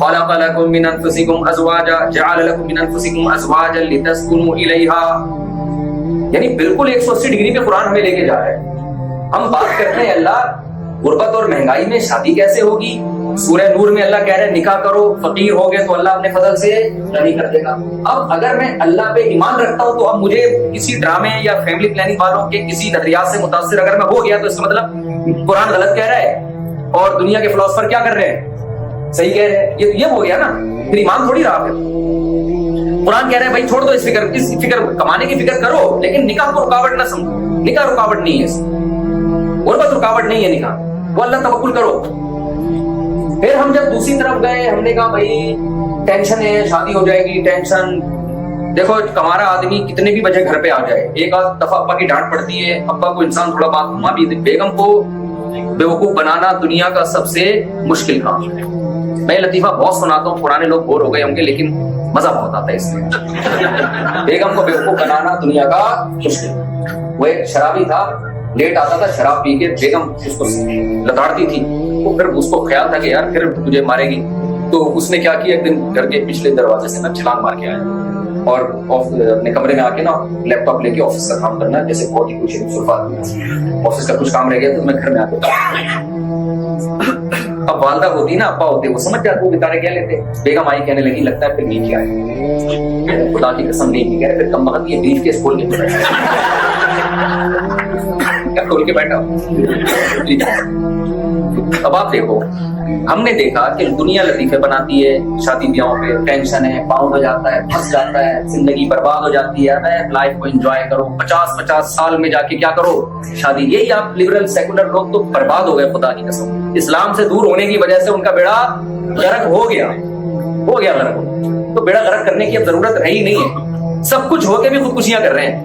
خلق لكم من انفسكم ازواجا جعل لكم من انفسكم ازواجا لتسكنوا اليها. یعنی بالکل 180 ڈگری پہ قرآن ہمیں لے کے جا رہا ہے. ہم بات کرتے ہیں اللہ غربت اور مہنگائی میں شادی کیسے ہوگی. سورہ نور میں اللہ کہہ رہے ہیں نکاح کرو, فقیر ہو گئے تو اللہ اپنے فضل سے غنی کر دے گا. اب اگر میں اللہ پہ ایمان رکھتا ہوں تو اب مجھے کسی ڈرامے یا فیملی پلاننگ والوں کے کسی نظریات سے متاثر اگر میں ہو گیا تو اس کا مطلب قرآن غلط کہہ رہا ہے اور دنیا کے فلاسفر کیا کر رہے ہیں, صحیح کہہ رہے ہیں. یہ ہو گیا نا, پھر ایمان تھوڑی رہا. قرآن کہہ رہے ہیں بھائی چھوڑ دو اس فکر کمانے کی فکر کرو, لیکن نکاح کو رکاوٹ نہ سمجھو. نکاح رکاوٹ نہیں ہے, غربت رکاوٹ نہیں ہے نکاح, وہ اللہ توکل کرو. پھر ہم جب دوسری طرف گئے ہم نے کہا بھائی ٹینشن ہے, شادی ہو جائے گی, ٹینشن. دیکھو ہمارا آدمی کتنے بھی بجے گھر پہ آ جائے, ایک آدھ دفعہ ابا کی ڈانٹ پڑتی ہے, ابا کو انسان تھوڑا بات گھما بھی دے. بیگم کو بیوقوف بنانا دنیا کا سب سے مشکل کام ہے. میں لطیفہ بہت سناتا ہوں, پرانے لوگ بور ہو گئے ہوں گے لیکن مزہ بہت آتا ہے اس میں. بیگم کو بیوقوف بنانا دنیا کا مشکل. وہ ایک شرابی تھا, لیٹ آتا تھا, شراب پی کے بیگم اس کو لتاڑتی تھی. تو پھر اس کو خیال تھا کہ یار پھر مجھے مارے گی, تو اس نے کیا کیا, ایک دن گھر کے پچھلے دروازے سے نا چھلانگ مار کے آیا اور اپنے کمرے میں آ کے نا لیپ ٹاپ لے کے آفس کا کام کرنا, جیسے بہت ہی کچھ آفس کا کچھ کام رہ گیا تو میں گھر میں آ کے. اب والدہ ہوتی نا, ابا ہوتے, وہ سمجھ جاتے وہ بتانے کیا لیتے. بیگم آئی کہنے لگی لگتا ہے پھر نیند کیا ہے, خدا کی قسم نیند نہیں کہہ رہے, پھر کم وقت یہ بیف کیس کھول کے کھول کے بیٹھا. اب آپ دیکھو, ہم نے دیکھا کہ دنیا لطیفے بناتی ہے, شادی بیاہوں پہ ٹینشن ہے, پاؤں ہو جاتا ہے, پھنس جاتا ہے, زندگی برباد ہو جاتی ہے. میں لائف کو انجوائے کرو, 50 سال میں جا کے کیا کرو, شادی. یہی آپ لبرل سیکولر لوگ تو برباد ہو گئے خدا کی قسم. اسلام سے دور ہونے کی وجہ سے ان کا بیڑا غرق ہو گیا غرق. تو بیڑا غرق کرنے کی اب ضرورت رہی نہیں ہے, سب کچھ ہو کے بھی خودکشیاں کر رہے ہیں.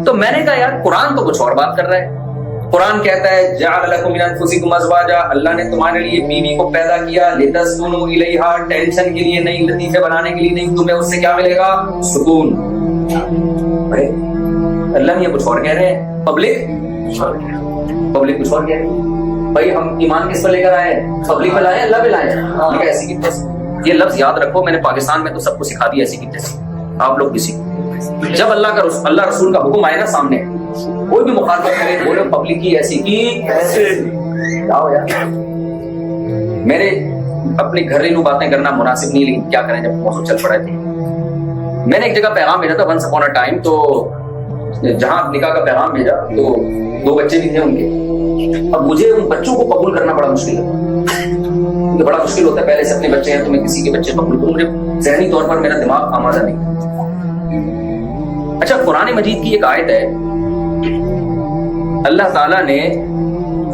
تو میں نے کہا یار قرآن تو کچھ اور بات کر رہا ہے. قرآن کہتا ہے جعل لکم من انفسکم ازواجا, اللہ نے تمہارے لیے بیوی کو پیدا کیا, لتسکنوا الیہا, ٹینشن کے لیے نہیں, لطیفے بنانے کے لیے نہیں. تمہیں اس سے کیا ملے گا, سکون. اللہ نے یہ کچھ اور کہہ رہے ہیں, پبلک کچھ اور کہہ رہی ہے. بھائی ہم ایمان کس پر لے کر آئے ہیں, پبلک پہ لائے, اللہ پہ لائے. ایسی کی تیسی, یہ لفظ یاد رکھو, میں نے پاکستان میں تو سب کو سکھا دیا ایسی کی تیسی, آپ لوگ بھی سیکھو. جب اللہ رسول کا حکم آئے نا سامنے, کوئی بھی مخالفت کرے, بولے پبلک کی ایسی کی یار. میرے اپنی گھریلو باتیں کرنا مناسب نہیں, لیکن کیا کریں جب موضوع چل پڑے تھے. میں نے ایک جگہ پیغام بھیجا تھا, ونس اپون اے ٹائم, تو جہاں نکاح کا پیغام بھیجا تو 2 بچے بھی تھے ان کے. اب مجھے ان بچوں کو قبول کرنا بڑا مشکل ہے, بڑا مشکل ہوتا ہے. پہلے سے اپنے بچے ہیں تو میں کسی کے بچے قبول کروں, مجھے ذہنی طور پر میرا دماغ آمادہ نہیں. اچھا, قرآن مجید کی ایک آیت ہے, اللہ تعالیٰ نے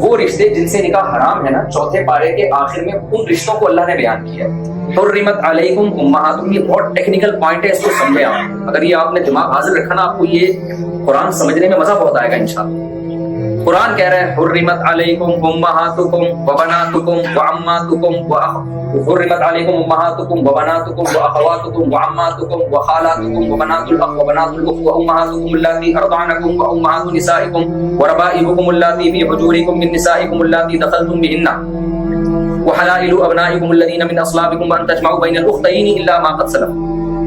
وہ رشتے جن سے نکاح حرام ہے نا, 4 پارے کے آخر میں ان رشتوں کو اللہ نے بیان کیا ہے. حرمت علیکم امہاتکم, یہ بہت ٹیکنیکل پوائنٹ ہے, اس کو سمجھیں آپ. اگر یہ آپ نے دماغ حاضر رکھا نا, آپ کو یہ قرآن سمجھنے میں مزہ بہت آئے گا انشاءاللہ. قرآن کہہ رہا ہے حرمت علیکم امہاتکم وبناتکم وعماتکم حرمت علیکم امہاتکم وبناتکم واخواتکم وعماتکم وخالاتکم وبنات الاخ وبنات الاخت وامہاتکم اللاتی ارضعنکم وامہات نسائکم وربائبکم اللاتی فی حجورکم من نسائکم اللاتی دخلتم بہن وحلائل ابنائکم الذین من اصلابکم وان تجمعوا بین الاختین الا ما قد سلف.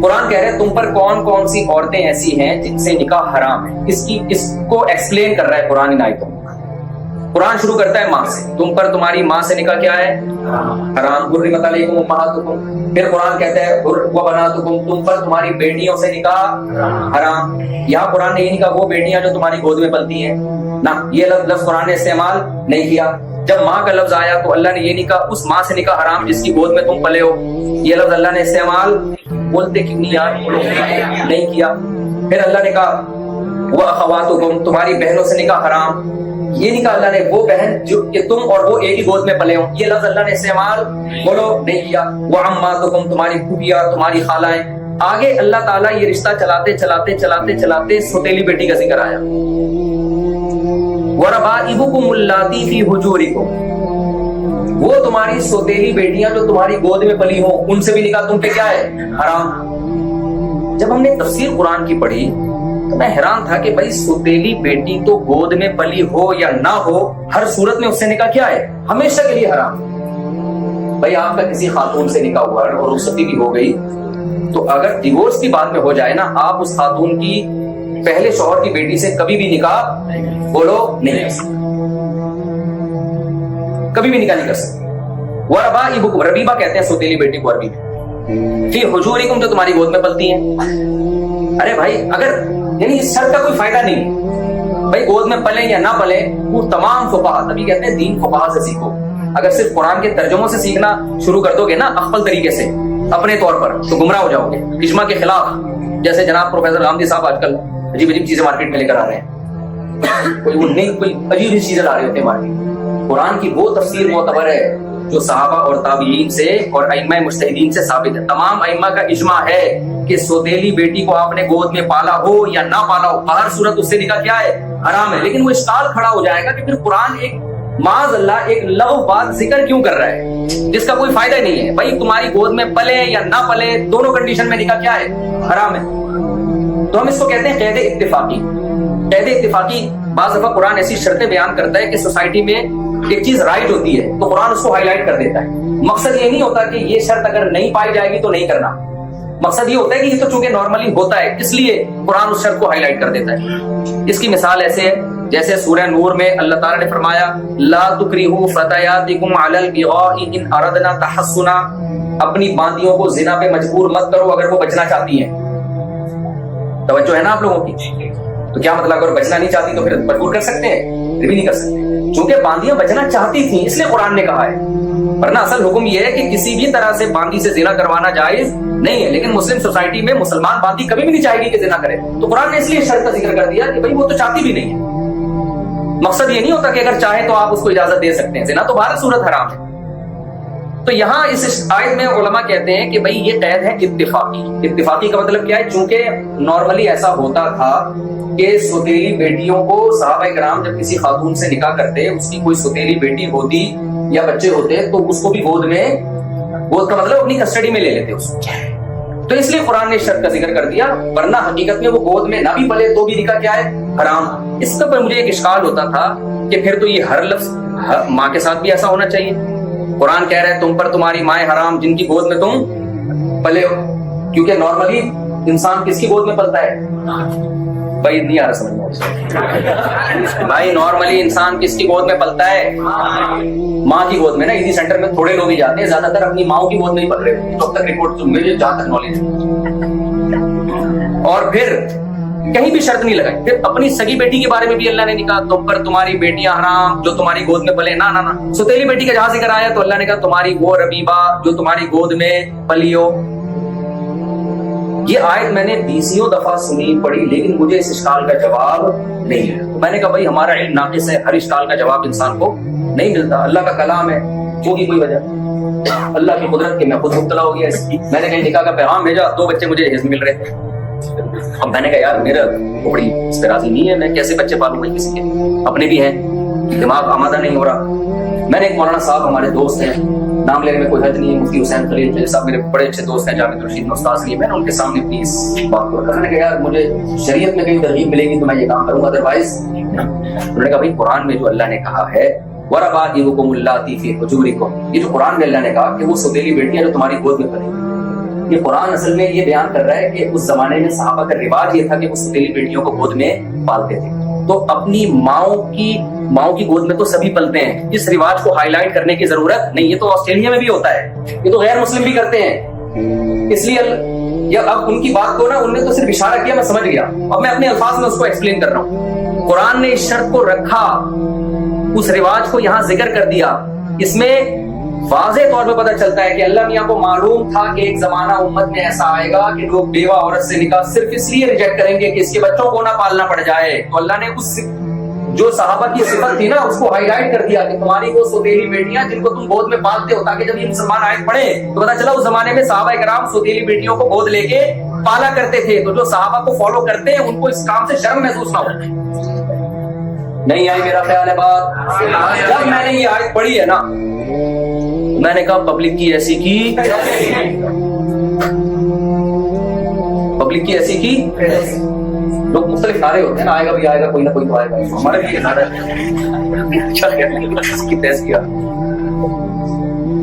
قرآن کہہ رہے ہیں تم پر کون کون سی عورتیں ایسی ہیں جن سے نکاح حرام ہے. اس کو ایکسپلین کر رہا ہے قرآن ان آیتوں. قرآن شروع کرتا ہے ماں سے, تم پر تمہاری ماں سے نکاح کیا ہے, حرام. حرمت علیکم امہاتکم. پھر قرآن کہتا ہے وبناتکم, تم پر تمہاری بیٹیوں سے نکاح حرام. یہاں قرآن نے یہ نہیں کہا وہ بیٹیاں جو تمہاری گود میں پلتی ہیں, نہ, یہ لفظ قرآن نے استعمال نہیں کیا. جب ماں کا لفظ آیا تو اللہ نے یہ نہیں کہا اس ماں سے نکاح حرام جس کی گود میں تم پلے ہو, یہ لفظ اللہ نے استعمال بولتے کیوں نہیں یار نہیں کیا. پھر اللہ نے کہا واخواتکم, تمہاری بہنوں سے نکاح حرام, یہ نہیں کہا اللہ نے وہ بہن جو کہ تم اور وہ ایک ہی گود میں پلے ہوں, یہ لفظ اللہ نے استعمال بولو نہیں کیا. وعماتکم, تمہاری پھوپھیاں, تمہاری خالائیں. آگے اللہ تعالیٰ یہ رشتہ چلاتے چلاتے چلاتے چلاتے سوتیلی بیٹی کا ذکر آیا. وربائبکم اللاتی فی حجورکم, وہ تمہاری سوتیلی بیٹیاں جو تمہاری گود میں پلی ہوں, ان سے بھی نکاح تم پہ کیا ہے, حرام. جب ہم نے تفسیر قرآن کی پڑھی تو میں حیران تھا کہ بھائی سوتیلی بیٹی تو گود میں پلی ہو یا نہ ہو, ہر صورت میں اس سے نکاح کیا ہے, ہمیشہ کے لیے حرام. بھائی آپ کا کسی خاتون سے نکاح ہوا اور رخصتی بھی ہو گئی، تو اگر ڈیورس کی بات میں ہو جائے نا، آپ اس خاتون کی پہلے شوہر کی بیٹی سے کبھی بھی نکاح بولو نہیں کر سکتے، کبھی بھی نکاح نہیں کر سکتے۔ وَرَبَائِبُكُمْ، ربیبہ کہتے ہیں سوتیلی بیٹی کو عربی میں، فی حجورکم، جو تمہاری گود میں پلتی ہیں۔ ارے بھائی اگر یعنی اس شرط کا کوئی فائدہ نہیں ہے، بھائی گود میں پلیں یا نہ پلیں، وہ تمام فقہا، تبھی کہتے ہیں دین فقہا سے سیکھو۔ اگر صرف قرآن کے ترجموں سے سیکھنا شروع کر دو گے نا اخفل طریقے سے اپنے طور پر، تو گمراہ ہو جاؤ گے اجماع کے خلاف، جیسے جناب پروفیسر غامدی صاحب آج کل عجیب عجیب چیزیں مارکیٹ میں لے کر آ رہے ہیں، کوئی عجیب چیزیں لا رہے ہوتے ہیں مارکیٹ۔ قرآن کی وہ تفسیر معتبر ہے جو صحابہ اور تابعین سے اور ائمہ مجتہدین سے ثابت ہے۔ تمام ائمہ کا اجماع ہے کہ سوتیلی بیٹی کو آپ نے گود میں پالا ہو یا نہ پالا ہو، ہر صورت اس سے نکاح کیا ہے؟ حرام ہے۔ لیکن وہ اشکال کھڑا ہو جائے گا کہ پھر قرآن ایک معاذ اللہ ایک لغو بات ذکر کیوں کر رہا ہے جس کا کوئی فائدہ نہیں ہے؟ بھائی تمہاری گود میں پلے یا نہ پلے، دونوں کنڈیشن میں نکاح کیا ہے؟ حرام ہے۔ تو ہم اس کو کہتے ہیں قید اتفاقی۔ قید اتفاقی بعض دفعہ قرآن ایسی شرطیں بیان کرتا ہے کہ سوسائٹی میں ایک چیز رائٹ ہوتی ہے تو قرآن اس کو ہائی لائٹ کر دیتا ہے۔ مقصد یہ نہیں ہوتا کہ یہ شرط اگر نہیں پائی جائے گی تو نہیں کرنا، مقصد یہ ہوتا ہے کہ یہ تو چونکہ نارملی ہوتا ہے اس لیے قرآن اس شرط کو ہائی لائٹ کر دیتا ہے۔ اس کی مثال ایسے ہے جیسے سورہ نور میں اللہ تعالیٰ نے فرمایا لا تکرہوا فتیاتکم علی البغاء ان اردنا تحصنا، اپنی باندیوں کو زنا پہ مجبور مت کرو اگر وہ بچنا چاہتی ہیں۔ توجہ ہے نا آپ لوگوں کی؟ تو کیا مطلب اگر بچنا نہیں چاہتی تو پھر مجبور کر سکتے ہیں؟ پھر بھی نہیں کر سکتے، چونکہ باندیاں بچنا چاہتی تھیں اس لیے قرآن نے کہا ہے، ورنہ اصل حکم یہ ہے کہ کسی بھی طرح سے باندی سے زنا کروانا جائز نہیں ہے۔ لیکن مسلم سوسائٹی میں مسلمان باندی کبھی بھی نہیں چاہے گی کہ زنا کرے، تو قرآن نے اس لیے شرط کا ذکر کر دیا کہ بھائی وہ تو چاہتی بھی نہیں ہے۔ مقصد یہ نہیں ہوتا کہ اگر چاہے تو آپ اس کو اجازت دے سکتے ہیں، زنا تو بہر صورت حرام ہے۔ تو یہاں اس آیت میں علماء کہتے ہیں کہ بھائی یہ قید ہے اتفاقی۔ اتفاقی کا مطلب کیا ہے؟ چونکہ نارملی ایسا ہوتا تھا کہ سوتیلی بیٹیوں کو صحابہ کرام جب کسی خاتون سے نکاح کرتے، اس کی کوئی سوتیلی بیٹی ہوتی یا بچے ہوتے تو اس کو بھی گود کا مطلب اپنی کسٹڈی میں لے لیتے اس کو۔ تو اس لیے قرآن نے شرط کا ذکر کر دیا، ورنہ حقیقت میں وہ گود میں نہ بھی پلے تو بھی نکاح کیا ہے؟ حرام۔ اس کا پر مجھے ایک اشکال ہوتا تھا کہ پھر تو یہ ہر لفظ ماں کے ساتھ بھی ایسا ہونا چاہیے۔ قرآن کہہ رہا ہے تم پر تمہاری مائیں حرام جن کی گود میں تم پلے ہو، کیونکہ نارملی انسان کس کی گود میں پلتا ہے؟ بھائی نہیں آ رہا سمجھ میں بھائی، نارملی انسان کس کی گود میں پلتا ہے؟ ماں کی گود میں نا۔ ایزی سینٹر میں تھوڑے لوگ ہی جاتے ہیں، زیادہ تر اپنی ماں کی گود میں ہی پل رہے ہیں، تب تک رپورٹ مجھے جہاں تک نالج ہے۔ اور پھر کہیں بھی شرط نہیں لگائی، پھر اپنی سگی بیٹی کے بارے میں بھی اللہ نے کہا تم پر تمہاری بیٹیاں حرام جو تمہاری گود میں پلے، نہ نہ۔ سوتیلی بیٹی کا جہاں ذکر آیا تو اللہ نے کہا تمہاری وہ ربیبہ جو تمہاری گود میں پلی ہو۔ یہ آیت میں نے 20 دفعہ سنی پڑھی لیکن مجھے اس اشکال کا جواب نہیں ہے۔ میں نے کہا بھائی ہمارا علم ناقص ہے، ہر اشکال کا جواب انسان کو نہیں ملتا، اللہ کا کلام ہے، ہوگی کوئی وجہ، اللہ کی قدرت کے میں خود مبتلا ہو گیا۔ میں نے کہیں نکاح کا پیغام بھیجا، 2 بچے مجھے حزب مل رہے تھے۔ اب میں نے کہا یار میرا بڑی اس پہ راضی نہیں ہے، میں کیسے بچے پالوں بھائی، کسی کے اپنے بھی ہیں، دماغ آمادہ نہیں ہو رہا۔ میں نے ایک مولانا صاحب ہمارے دوست ہیں، نام لینے میں کوئی حد نہیں ہے، مفتی حسین خلیل صاحب میرے بڑے اچھے دوست ہیں، جامعۃ الرشید میں استاذ ہیں، میں نے ان کے سامنے پلیز بات کو رکھا۔ میں نے کہا یار مجھے شریعت میں کہیں ترغیب ملے گی تو میں یہ کام کروں گا، ادروائز۔ انہوں نے کہا بھائی قرآن میں جو اللہ نے کہا ہے وَرَبَائِبُكُمُ اللَّاتِي فِي حُجُورِكُمْ، یہ جو قرآن میں اللہ نے کہا کہ وہ سوتیلی بیٹیاں جو تمہاری گود میں پلی، یہ قرآن اصل میں یہ بیان کر رہا ہے کہ اس زمانے میں صحابہ کا رواج یہ تھا کہ وہ سوتیلی بیٹیوں کو گود میں پالتے تھے، تو اپنی ماؤں کی گود میں تو سبھی پلتے ہیں، اس رواج کو ہائی لائٹ کرنے کی ضرورت نہیں۔ یہ تو آسٹریلیا میں بھی ہوتا ہے، یہ تو غیر مسلم بھی کرتے ہیں، اس لیے اب ان کی بات کو نا ان نے تو صرف اشارہ کیا، میں سمجھ گیا، اب میں اپنے الفاظ میں اس کو ایکسپلین کر رہا ہوں۔ قرآن نے اس شرط کو رکھا، اس رواج کو یہاں ذکر کر دیا، اس میں واضح طور پہ پتہ چلتا ہے کہ اللہ میاں کو معلوم تھا کہ ایک زمانہ امت میں ایسا آئے گا کہ لوگ بیوہ عورت سے نکاح صرف اس لیے ریجیکٹ کریں گے کہ اس کے بچوں کو نہ پالنا پڑ جائے، تو اللہ نے اس جو صحابہ کی صفت تھی نا اس کو ہائی لائٹ کر دیا کہ تمہاری وہ سوتیلی بیٹیاں جن کو تم گود میں پالتے ہو، تاکہ جب یہ مسلمان آیت پڑھے تو پتہ چلا اس زمانے میں صحابہ کرام سوتیلی بیٹیوں کو گود لے کے پالا کرتے تھے، تو جو صحابہ کو فالو کرتے ہیں ان کو اس کام سے شرم محسوس نہ ہو۔ نہیں آئی میرا خیال ہے بات؟ جب میں نے یہ آیت پڑھی ہے نا میں نے کہا پبلک کی ایسی کی لوگ مختلف نعرے ہوتے ہیں نا، آئے گا بھی آئے گا، کوئی نہ کوئی تو آئے گا، ہمارے بھی یہ نعرہ ہے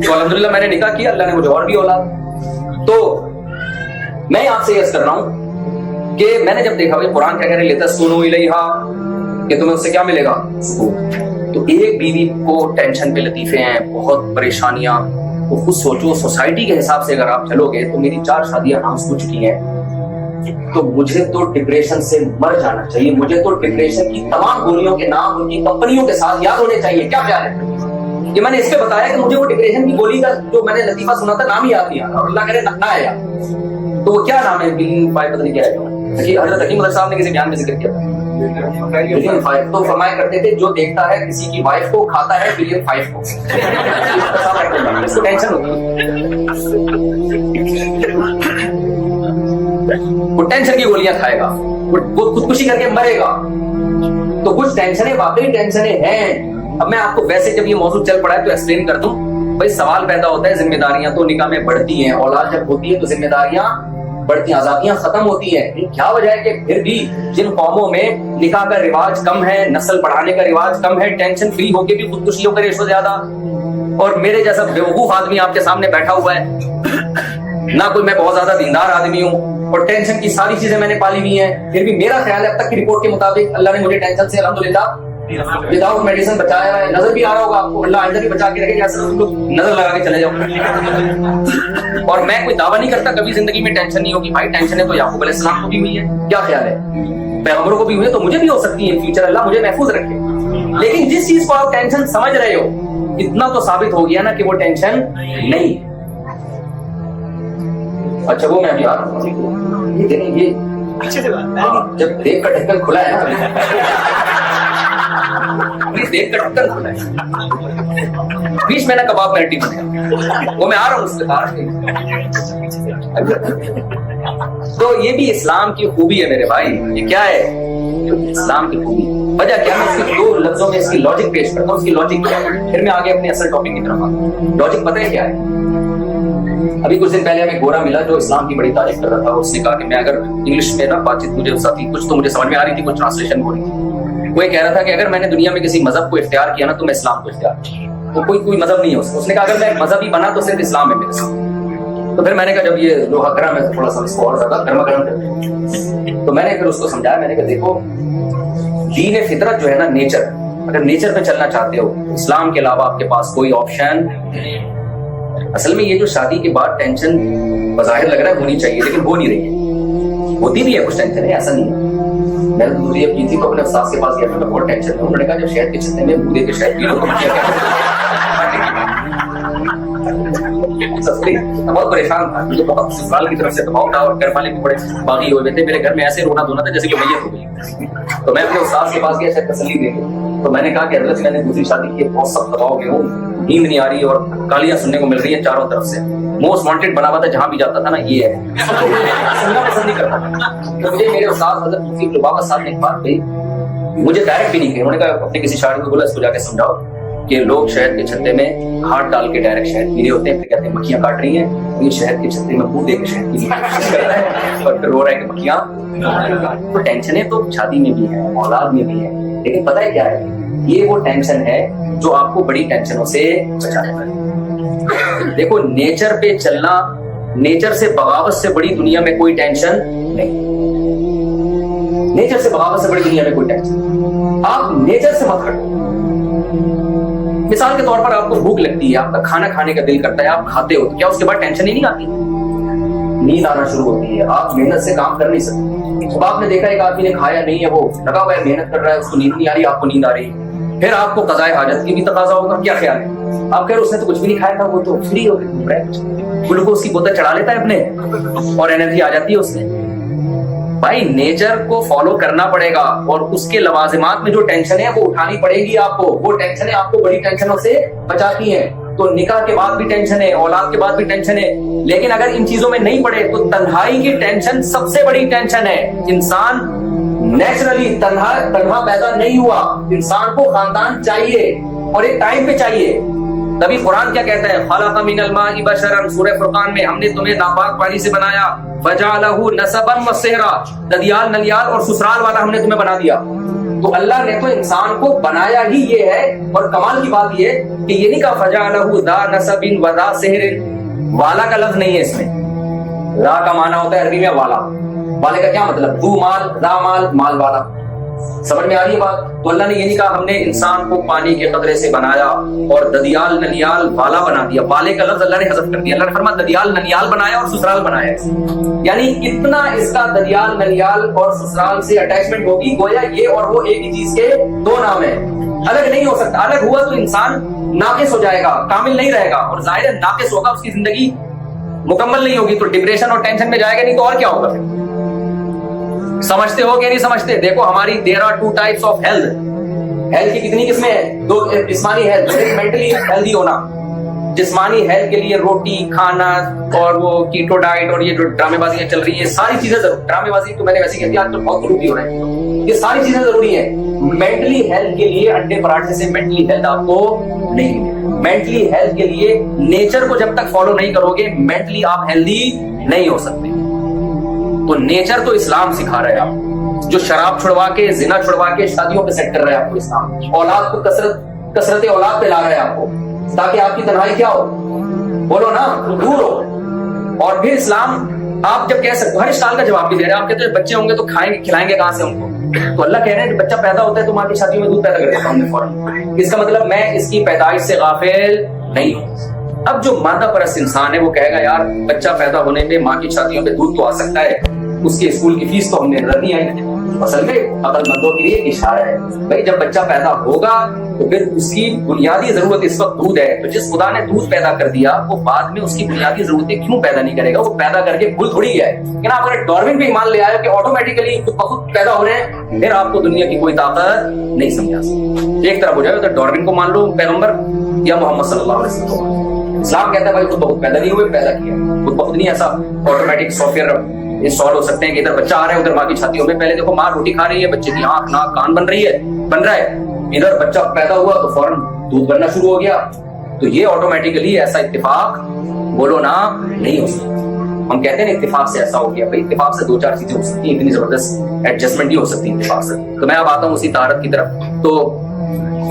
تو الحمدللہ میں نے نکاح کیا, اللہ نے مجھے اور بھی اولاد. تو میں آپ سے عرض کر رہا ہوں کہ میں نے جب دیکھا بھائی قرآن کیا کہہ رہے لتسکنوا الیہا کہ تمہیں اس سے کیا ملے گا, تو ایک بیوی کو ٹینشن پہ لطیفے ہیں, بہت پریشانیاں. تو خود سوچو سوسائٹی کے حساب سے اگر آپ چلو گے تو میری 4 شادیاں اناؤنس ہو چکی ہیں, تو مجھے تو ڈپریشن سے مر جانا چاہیے. مجھے تو ڈپریشن کی تمام گولیوں کے نام ان کی کمپنیوں کے ساتھ یاد ہونے چاہیے. کیا خیال ہے؟ یہ میں نے اس پہ بتایا کہ مجھے وہ ڈپریشن کی گولی کا جو میں نے لطیفہ سنا تھا نام ہی یاد نہیں آ رہا, اور اللہ کرے نہ آیا. تو وہ کیا نام ہے, بلین 5 پتہ نہیں کیا ہے, حضرت حکیم اللہ صاحب نے کسی بیان میں ذکر کیا تھا. بلین 5 تو فرمایا کرتے تھے جو دیکھتا ہے کسی کی وائف کو کھاتا ہے بلین 5 کو. اس کو ٹینشن ہوتی ہے, وہ ٹینشن کی گولیاں کھائے گا, وہ خودکشی کر کے مرے گا. تو کچھ ٹینشنیں واقعی ٹینشنیں ہیں. اب میں آپ کو ویسے جب یہ موضوع چل پڑا ہے تو ایکسپلین کر دوں. بھائی سوال پیدا ہوتا ہے, ذمہ داریاں تو نکاح میں بڑھتی ہیں, اولاد جب ہوتی ہے تو ذمہ داریاں بڑھتی ہیں, آزادیاں ختم ہوتی ہیں. کیا وجہ ہے کہ پھر بھی جن قوموں میں نکاح کا رواج کم ہے, نسل بڑھانے کا رواج کم ہے, ٹینشن فری ہو کے بھی خودکشیوں کا ریشو زیادہ, اور میرے جیسا بیوقوف آدمی آپ کے سامنے بیٹھا ہوا ہے, نہ کوئی میں بہت زیادہ دیندار آدمی ہوں, اور ٹینشن کی ساری چیزیں میں نے پالی ہوئی ہیں, پھر بھی میرا خیال ہے اب تک کی رپورٹ کے مطابق اللہ نے مجھے ٹینشن سے الحمدللہ وداؤٹ میڈیسن بچایا ہے. نظر بھی آ رہا ہوگا آپ کو, اللہ آئندہ بھی بچا کے رکھے, جیسے تم لوگ نظر لگا کے چلے جاؤ. اور میں کوئی دعویٰ نہیں کرتا کبھی زندگی میں ٹینشن نہیں ہوگی. بھائی ٹینشنیں تو یعقوب علیہ السلام کو بھی ہوئی ہے, کیا خیال ہے, پیغمبروں کو بھی ہوئی ہے, تو مجھے بھی ہو سکتی ہے. فیوچر اللہ مجھے محفوظ رکھے. لیکن جس چیز کو آپ ٹینشن سمجھ رہے ہو, اتنا تو ثابت ہو گیا نا کہ وہ ٹینشن نہیں. اچھا وہ میں ابھی آ رہا ہوں, یہ دیکھیں یہ جب دیکھ کا ڈھکن کھلا ہے نا, دیکھ کا ڈھکن کھلا ہے, بیچ میں نا کباب پیٹی بنے, وہ میں آ رہا ہوں اس سے. تو یہ بھی اسلام کی خوبی ہے میرے بھائی. یہ کیا ہے اسلام کی خوبی؟ وجہ کیا ہے, اس کی 2 لفظوں میں اس کی لاجک پیش کرتا ہوں. اس کی لاجک کیا ہے, پھر میں آگے اپنے اصل ٹاپک کی طرف آتا ہوں. لاجک پتہ ہے کیا ہے؟ ابھی کچھ دن پہلے ہمیں گورا ملا جو اسلام کی بڑی تعریف کر رہا تھا. اس نے کہا کہ میں اگر انگلش میں نا بات چیت مجھے ساتھی کچھ تو مجھے سمجھ میں آ رہی تھی, کچھ ٹرانسلیشن ہو رہی تھی. وہ یہ کہہ رہا تھا کہ اگر میں نے دنیا میں کسی مذہب کو اختیار کیا نا تو میں اسلام کو اختیار کیا. تو کوئی مذہب نہیں ہے اس نے کہا اگر میں مذہبی بنا تو صرف اسلام ہے میرے ساتھ. تو پھر میں نے کہا جب یہ لوہا گرم ہے تھوڑا سا اس کو اور زیادہ گرما گرم کرتے ہیں. تو میں نے پھر اس کو سمجھایا, میں نے کہا دیکھو دین فطرت جو ہے نا, نیچر, اگر نیچر پہ چلنا چاہتے ہو اسلام کے علاوہ آپ کے پاس کوئی آپشن. اصل میں یہ جو شادی کے بعد ٹینشن بظاہر لگ رہا ہے ہونی چاہیے لیکن ہو نہیں رہی ہے, ہوتی بھی ہے کچھ ٹینشن ہے, ایسا نہیں ہے. میں نے دوسری اب کی تھی تو اپنے استاد کے پاس گیا, میں بہت ٹینشن ہے. انہوں نے کہا جب شہد کے چھتے میں بودے کے شہد پی لو تو بہت پریشان تھا, مجھے بہت سسرال کی طرف سے دباؤ تھا, اور گھر والے بھی بڑے باغی ہوئے تھے. میرے گھر میں ایسے رونا دھونا تھا جیسے کہ میت ہو گئی. تو میں اپنے استاد کے پاس گیا شاید تسلی دے کے, تو میں نے کہا کہ حضرت میں نے دوسری شادی کی, بہت سخت دباؤ میں ہوں, نیند نہیں آ رہی اور گالیاں سننے کو مل رہی ہیں چاروں طرف سے. موسٹ وانٹیڈ بنا ہوا تھا, جہاں بھی جاتا تھا نا یہ ہے, سننا پسند نہیں کرتا تھا. تو مجھے میرے استاد حضرت مفتی لبابہ صاحب نے ایک بات کہی, مجھے ڈائریکٹ بھی نہیں کہی. انہوں نے کہا اپنے کسی شاعر کو بولا اس کو جا کے سمجھاؤ کہ لوگ شہد کے چھتے میں ہاتھ ڈال کے ڈائریکٹ شہد پی رہے ہوتے ہیں, پھر کہتے ہیں مکھیاں کاٹ رہی ہیں, یہ شہد کے چھتے میں منہ دے کے شہد پینے کی کوشش کرتا ہے اور پھر رو رہا ہے کہ مکھیاں. تو ٹینشنیں تو شادی میں بھی ہیں, اولاد میں بھی ہیں, لیکن پتہ ہے کیا ہے, یہ وہ ٹینشن ہے جو آپ کو بڑی ٹینشنوں سے بچانے والی. دیکھو نیچر پہ چلنا, نیچر سے بغاوت سے بڑی دنیا میں کوئی ٹینشن نہیں. نیچر سے بغاوت سے بڑی دنیا میں کوئی ٹینشن, آپ نیچر سے مت ہٹو. مثال کے طور پر آپ کو بھوک لگتی ہے, آپ کا کھانا کھانے کا دل کرتا ہے, آپ کھاتے ہو, تو کیا اس کے بعد ٹینشن ہی نہیں آتی؟ نیند آنا شروع ہوتی ہے, آپ محنت سے کام کر نہیں سکتے. اب آپ نے دیکھا ایک آدمی نے کھایا نہیں ہے, وہ لگا ہوا ہے محنت کر رہا ہے, اس کو نیند نہیں آ رہی, آپ کو نیند آ رہی ہے. پھر آپ کو قضائے حاجت کی بھی تقاضا ہوگا, کیا خیال ہے؟ آپ کہہ رہے اس نے تو کچھ بھی نہیں کھایا تھا, وہ تو فری ہو کے گھوم رہا ہے, گلوکوز کی بوتل چڑھا لیتا ہے اپنے اور انرجی آ جاتی ہے اس میں. بھائی نیچر کو فالو کرنا پڑے گا, اور اس کے لوازمات میں جو ٹینشن ہے وہ اٹھانی پڑے گی آپ کو. وہ ٹینشنیں آپ کو بڑی ٹینشنوں سے بچاتی ہیں. تو نکاح کے بعد بھی ٹینشن ہے, اولاد کے بعد بھی ٹینشن ہے, لیکن اگر ان چیزوں میں نہیں پڑے تو تنہائی کی ٹینشن سب سے بڑی ٹینشن ہے. انسان نیچرلی تنہا پیدا نہیں ہوا, انسان کو خاندان چاہیے اور ایک ٹائم پہ چاہیے. تبھی قرآن کیا کہتا ہے, خلق من الماء بشرا, سورہ فرقان میں, ہم نے تمہیں ناپاک پانی سے بنایا, وجعلہ نسبا وصہرا, ددیال نلیال اور سسرال والا ہم نے تمہیں بنا دیا. تو اللہ نے تو انسان کو بنایا ہی یہ ہے. اور کمال کی بات یہ کہ یہ نہیں کہا فجعلہ ذا نسب و ذا سحر. والا کا لفظ نہیں ہے اس میں. را کا معنی ہوتا ہے عربی میں والا. والے کا کیا مطلب؟ ذو مال، ذا مال، مال والا. سمجھ میں آ رہی ہے بات؟ تو اللہ نے یہ نہیں کہا ہم نے انسان کو پانی کے قطرے سے بنایا اور ددیال ننیال والا بنا دیا. والے کا لفظ اللہ نے حذف کر دیا. اللہ نے فرمایا ددیال ننیال بنایا اور سسرال بنایا. یعنی اتنا اس کا ددیال ننیال اور سسرال سے اٹیچمنٹ ہوگی گویا یہ اور وہ ایک ہی چیز کے دو نام ہیں. الگ نہیں ہو سکتا. الگ ہوا تو انسان ناقص ہو جائے گا، کامل نہیں رہے گا. اور ظاہر ہے ناقص ہوگا، اس کی زندگی مکمل نہیں ہوگی، تو ڈپریشن اور ٹینشن میں جائے گا. نہیں تو اور کیا ہوگا؟ سمجھتے ہو کہ نہیں سمجھتے؟ دیکھو ہماری there are two types of health. Health کی کتنی قسمیں ہیں؟ دو. جسمانی ہیلتھ، مینٹلی ہیلدی ہونا. جسمانی ہیلتھ کے لیے روٹی کھانا اور وہ کیٹو ڈائٹ اور یہ جو ڈرامے بازیاں چل رہی ہیں ساری چیزیں ضرور. ڈرامے بازی تو میں نے ویسے کہہ دیا آج تو بہت ضروری ہو رہا ہے. یہ ساری چیزیں ضروری ہیں. مینٹلی ہیلتھ کے لیے انڈے پراٹھے سے مینٹلی ہیلتھ آپ کو نہیں ملے. مینٹلی ہیلتھ کے لیے نیچر کو جب تک فالو نہیں کرو گے مینٹلی آپ ہیلدی نہیں ہو سکتے. تو نیچر تو اسلام سکھا رہا ہے آپ. جو شراب چھڑوا کے زنا چھڑوا کے شادیوں پہ سیٹ کر رہا ہے آپ کو اسلام. اولاد کو کثرت اولاد پہ لا رہا ہے آپ کو تاکہ آپ کی تنہائی کیا ہو؟ بولو نا، دور ہو. اور پھر اسلام آپ جب کہہ سکتے ہر اشکال کا جواب بھی دے رہے ہیں. آپ کہتے ہیں بچے ہوں گے تو کھلائیں گے کہاں سے ان کو؟ تو اللہ کہہ رہے ہیں کہ بچہ پیدا ہوتا ہے تو ماں کی شادیوں میں دودھ پیدا کر دیتا ہوں فوراً. اس کا مطلب میں اس کی پیدائش سے غافل نہیں ہوں. اب جو مادہ پرست انسان ہے وہ کہے گا یار بچہ پیدا ہونے پہ ماں کی شادیوں پہ دودھ تو آ سکتا ہے، اس کے اسکول کی فیس تو ہم نے نظر نہیں آئی. اصل میں عقل مندوں کے لیے اشارہ ہے بھائی جب بچہ پیدا ہوگا تو پھر اس کی بنیادی ضرورت اس وقت دودھ ہے. تو جس خدا نے دودھ پیدا کر دیا وہ بعد میں اس کی بنیادی ضرورتیں کیوں پیدا نہیں کرے گا؟ وہ پیدا کر کے بھول تھوڑی گیا ہے. لیکن آپ اگر ڈارون پہ ایمان لے آئے کہ آٹومیٹیکلی خود پیدا ہو رہے ہیں پھر آپ کو دنیا کی کوئی طاقت نہیں سمجھا سکتی. ایک طرف ہو جائے تو ڈارون کو مان لو پیغمبر یا محمد صلی اللہ علیہ وسلم. اسلام کہتا ہے بھائی خود بخود پیدا نہیں ہوئے، پیدا کیا. خود بخود نہیں ایسا آٹومیٹک سافٹ ویئر انسٹال ہو سکتے ہیں کہ ادھر بچہ آ رہا ہے ادھر ماں کی چھاتیوں میں. پہلے دیکھو ماں روٹی کھا رہی ہے، بچے کی آنکھ ناک کان بن رہا ہے. ادھر بچہ پیدا ہوا تو فوراً دودھ بننا شروع ہو گیا. تو یہ آٹومیٹیکلی ایسا اتفاق بولو نا نہیں ہو سکتا. ہم کہتے ہیں اتفاق سے ایسا ہو گیا. بھائی اتفاق سے دو چار چیزیں ہو سکتی ہیں، اتنی زبردست ایڈجسٹمنٹ نہیں ہو سکتی اتفاق سے. تو میں اب آتا ہوں اسی طہارت کی طرف. تو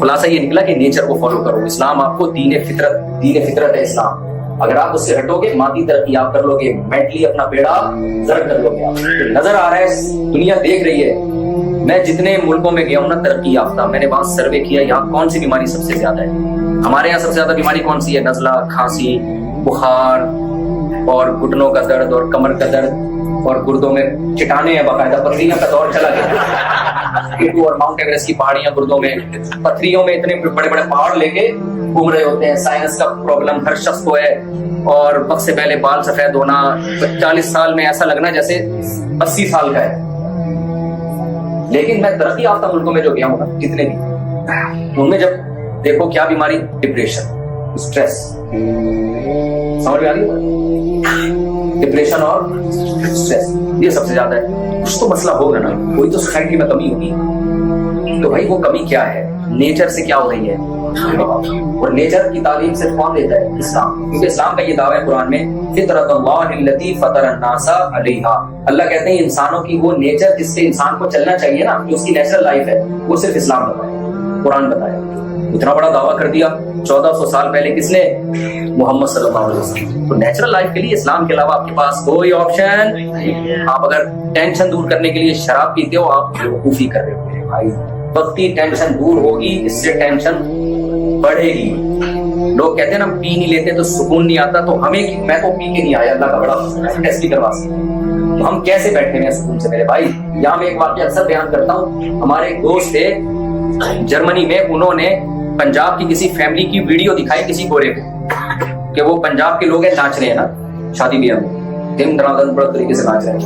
خلاصہ یہ نکلا کہ نیچر کو فالو کرو. اسلام آپ کو دین فطرت ہے اسلام. اگر آپ اس سے ہٹو گے مادی ترقی آپ کر لو گے، مینٹلی اپنا بیڑا غرق کر لو گے. آپ نظر آ رہا ہے دنیا دیکھ رہی ہے. میں جتنے ملکوں میں گیا ہوں نا ترقی یافتہ، میں نے وہاں سروے کیا یہاں کون سی بیماری سب سے زیادہ ہے. ہمارے یہاں سب سے زیادہ بیماری کون سی ہے؟ نزلہ، کھانسی، بخار اور گھٹنوں کا درد اور کمر کا درد اور گردوں میں چٹانے ہیں، باقاعدہ پتھریاں کا دور چلا گیا. اور ماؤنٹ ایوریسٹ کی پہاڑیاں گردوں میں، پتھریوں میں اتنے بڑے بڑے پہاڑ لے کے گھوم رہے ہوتے ہیں. سائنس کا پرابلم ہر شخص کو ہے. اور وقت سے پہلے بال سفید ہونا، 40 سال میں ایسا لگنا جیسے 80 سال کا ہے. لیکن میں ترقی یافتہ ملکوں میں جو گیا ہوں نا جتنے بھی، ان میں جب دیکھو کیا بیماری؟ Depression, stress. سمجھ میں آ رہی ہے؟ ڈپریشن اور اسٹریس یہ سب سے زیادہ ہے. کچھ تو مسئلہ ہوگا نا، کوئی تو سوسائٹی میں کمی ہوگی. تو بھائی وہ کمی کیا ہے؟ نیچر سے کیا ہو رہی ہے؟ اور نیچر کی تعلیم صرف کون دیتا ہے؟ اسلام. کیونکہ اسلام کا یہ دعویٰ ہے قرآن میں فطرت اللہ التی فطر الناس علیہا. اللہ کہتے ہیں انسانوں کی وہ نیچر جس سے انسان کو چلنا چاہیے نا، جو اس کی نیچرل لائف ہے، وہ صرف اسلام بتایا، قرآن بتایا. اتنا بڑا دعویٰ کر دیا 1400 سال پہلے کس نے؟ محمد صلی اللہ علیہ وسلم. تو نیچرل لائف کے لیے اسلام کے علاوہ آپ کے پاس کوئی آپشن. آپ اگر ٹینشن دور کرنے کے لیے شراب پیتے ہو آپ بیوقوفی کر رہے ہو بھائی. وقتی ٹینشن دور ہوگی، اس سے ٹینشن بڑھے گی. لوگ کہتے ہیں نا پی نہیں لیتے تو سکون نہیں آتا. تو ہمیں، میں تو پی کے نہیں آیا، اللہ کا بڑا ٹیسٹ بھی کروا سکتے. تو ہم کیسے بیٹھے ہیں سکون سے میرے بھائی؟ یہاں میں ایک واقعہ اکثر بیان کرتا ہوں. ہمارے ایک دوست تھے جرمنی میں، انہوں نے پنجاب کی کسی فیملی کی ویڈیو دکھائی کسی گورے کو کہ وہ پنجاب کے لوگ ہیں ناچ رہے ہیں نا شادی بیاہ میں، دن دراز بڑے طریقے سے ناچ رہے ہیں.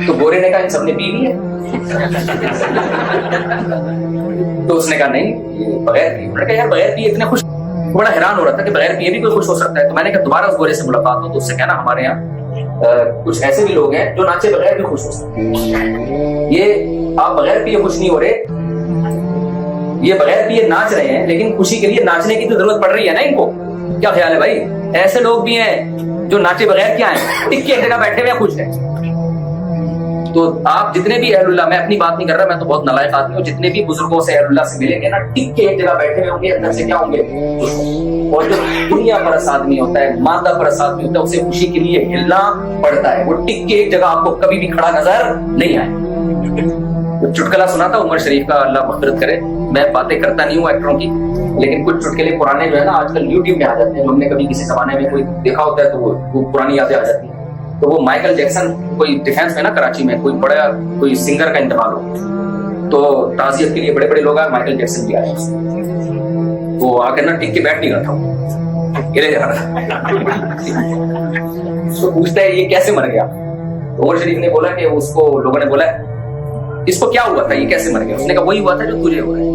تو گورے نے کہا ان سب نے پی لی ہے. تو اس نے کہا نہیں بغیر پی. انہوں نے کہا یار بغیر پی اتنے خوش. بڑا حیران ہو رہا تھا کہ بغیر پیے بھی کوئی خوش ہو سکتا ہے. تو میں نے کہا دوبارہ اس گورے سے ملاقات ہو تو اس سے کہنا ہمارے یہاں کچھ ایسے بھی لوگ ہیں جو ناچے بغیر بھی خوش ہو سکتے ہیں. یہ آپ بغیر پیے خوش نہیں ہو رہے، یہ بغیر پیے ناچ رہے ہیں، لیکن خوشی کے لیے ناچنے کی تو ضرورت پڑ رہی ہے نا ان کو. کیا خیال ہے بھائی؟ ایسے لوگ بھی ہیں جو ناچے بغیر کیا ہیں، ٹک کے ایک جگہ بیٹھے ہوئے خوش ہیں. تو آپ جتنے بھی اہل اللہ، میں اپنی بات نہیں کر رہا، میں تو بہت نالائق آدمی ہوں، جتنے بھی بزرگوں سے اہل اللہ سے ملیں گے نا، ٹک کے ایک جگہ بیٹھے ہوئے ہوں گے، اندر سے کیا ہوں گے؟ اور جو دنیا پرست آدمی ہوتا ہے، مادہ پرست آدمی ہوتا ہے، اسے خوشی کے لیے ہلنا پڑتا ہے، وہ ٹک کے ایک جگہ آپ کو کبھی بھی کھڑا نظر نہیں آئے۔ چٹکلا سنا تھا عمر شریف کا، اللہ مغفرت کرے، میں باتیں کرتا نہیں ہوں ایکٹروں کی، لیکن کچھ چٹکلے پرانے جو ہے نا آج کل یوٹیوب میں آ جاتے ہیں، جو ہم نے کبھی کسی زمانے میں کوئی دیکھا ہوتا ہے تو وہ پرانی یادیں آ جاتی ہیں۔ تو وہ مائیکل جیکسن کوئی ڈیفینس میں نا کراچی میں کوئی بڑا کوئی سنگر کا انتقال ہو، تو تعزیت کے لیے بڑے بڑے لوگ آئے، مائیکل جیکسن بھی آئے، وہ آ کر نا ٹک کے بیٹھ نہیں رہا تھا، ہلے جا رہا تو پوچھتا ہے یہ کیسے مر گیا؟ عمر شریف نے بولا کہ اس کو لوگوں نے بولا اس کو کیا ہوا تھا، یہ کیسے مر گیا؟ اس نے کہا وہی ہوا تھا جو تجھے ہوا ہے۔